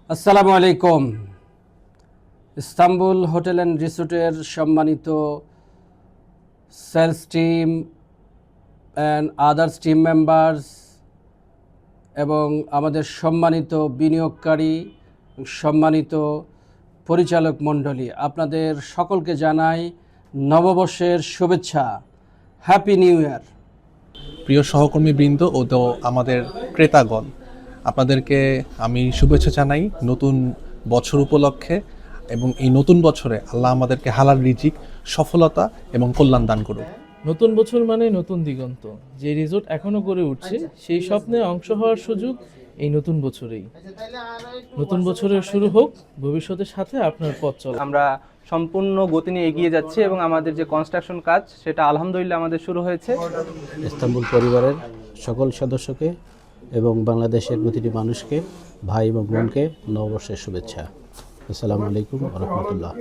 আসসালামু আলাইকুম। Istanbul hotel and রিসোর্টের সম্মানিত sales team and others team members এবং আমাদের সম্মানিত বিনিয়োগকারী, সম্মানিত পরিচালক মণ্ডলী, আপনাদের সকলকে জানাই নববর্ষের শুভেচ্ছা। Happy new year. প্রিয় সহকর্মীবৃন্দ ও আমাদের ক্রেতাগণ, আপনাদেরকে আমি শুভেচ্ছা জানাই নতুন বছর উপলক্ষে। এবং এই নতুন বছরে আল্লাহ আমাদেরকে হালাল রিজিক, সফলতা এবং কল্যাণ দান করুন। নতুন বছর মানে নতুন দিগন্ত। যে রিসোর্ট এখনো গড়ে উঠছে সেই স্বপ্নের অংশ হওয়ার সুযোগ এই নতুন বছরেই। নতুন বছরের শুরু হোক ভবিষ্যতের সাথে আপনার পথ চলা। আমরা সম্পূর্ণ গতি নিয়ে এগিয়ে যাচ্ছি এবং আমাদের যে কনস্ট্রাকশন কাজ সেটা আলহামদুলিল্লাহ আমাদের শুরু হয়েছে। ইস্তাম্বুল পরিবারের সকল সদস্যকে এবং বাংলাদেশের প্রতিটি মানুষকে, ভাই এবং বোনকে নববর্ষের শুভেচ্ছা। আসসালামু আলাইকুম ওয়া রাহমাতুল্লাহ।